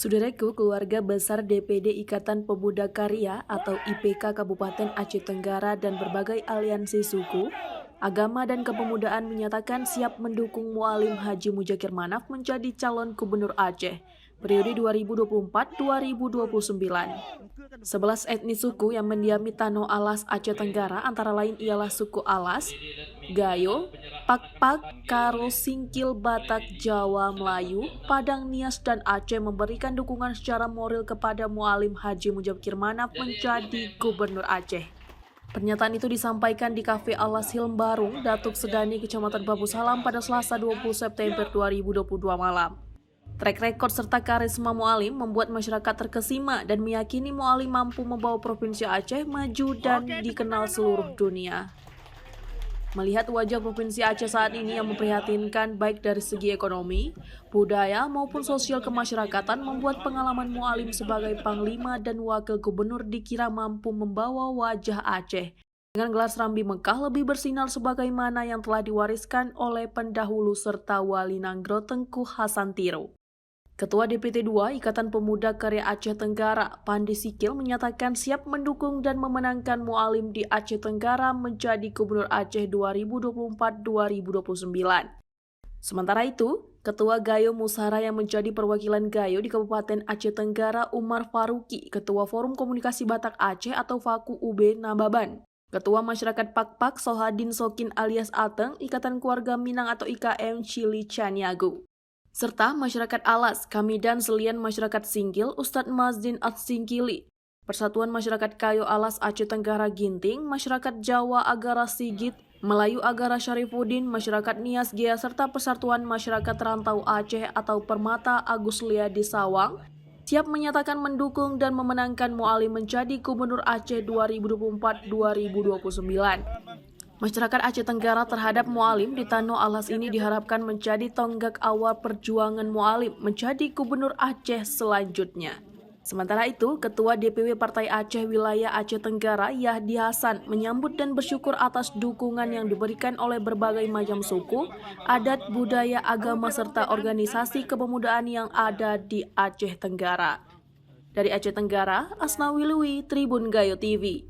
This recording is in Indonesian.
Saudaraku, keluarga besar DPD Ikatan Pemuda Karya atau IPK Kabupaten Aceh Tenggara dan berbagai aliansi suku, agama dan kepemudaan menyatakan siap mendukung Mualim Haji Mudzakhir Manaf menjadi calon gubernur Aceh periode 2024-2029. 11 etnis suku yang mendiami Tanah Alas Aceh Tenggara antara lain ialah suku Alas, Gayo, Pakpak, Karo, Singkil, Batak, Jawa, Melayu, Padang, Nias, dan Aceh memberikan dukungan secara moral kepada Mualim Haji Mudzakhir Manaf menjadi gubernur Aceh. Pernyataan itu disampaikan di Kafe Alas Hilm Barung, Datuk Sedani, Kecamatan Babu Salam pada Selasa 20 September 2022 malam. Track record serta karisma Mualim membuat masyarakat terkesima dan meyakini Mualim mampu membawa Provinsi Aceh maju dan dikenal seluruh dunia. Melihat wajah Provinsi Aceh saat ini yang memprihatinkan baik dari segi ekonomi, budaya maupun sosial kemasyarakatan membuat pengalaman Mualim sebagai Panglima dan Wakil Gubernur dikira mampu membawa wajah Aceh dengan gelar Serambi Mekah lebih bersinar sebagaimana yang telah diwariskan oleh pendahulu serta wali Nanggro Tengku Hasan Tiro. Ketua DPT 2 Ikatan Pemuda Karya Aceh Tenggara, Pandi Sikil menyatakan siap mendukung dan memenangkan Mualim di Aceh Tenggara menjadi Gubernur Aceh 2024-2029. Sementara itu, Ketua Gayo Musara yang menjadi perwakilan Gayo di Kabupaten Aceh Tenggara Umar Faruqi, Ketua Forum Komunikasi Batak Aceh atau Faku UB Nababan, Ketua Masyarakat Pakpak Sohadin Sokin alias Ateng, Ikatan Keluarga Minang atau IKM Cili Caniago, serta masyarakat Alas, Kamidan Selian Masyarakat Singkil, Ustadz Mazdin At-Singkili, Persatuan Masyarakat Kayo Alas Aceh Tenggara Ginting, Masyarakat Jawa Agara Sigit, Melayu Agara Syarifuddin, Masyarakat Nias Gea, serta Persatuan Masyarakat Rantau Aceh atau Permata Agus Lia di Sawang, siap menyatakan mendukung dan memenangkan Mualim menjadi Gubernur Aceh 2024-2029. Masyarakat Aceh Tenggara terhadap Mualim di Tanah Alas ini diharapkan menjadi tonggak awal perjuangan Mualim menjadi Gubernur Aceh selanjutnya. Sementara itu, Ketua DPW Partai Aceh Wilayah Aceh Tenggara Yahdi Hasan menyambut dan bersyukur atas dukungan yang diberikan oleh berbagai macam suku, adat, budaya, agama, serta organisasi kepemudaan yang ada di Aceh Tenggara. Dari Aceh Tenggara, Asnawi Lui, Tribun Gayo TV.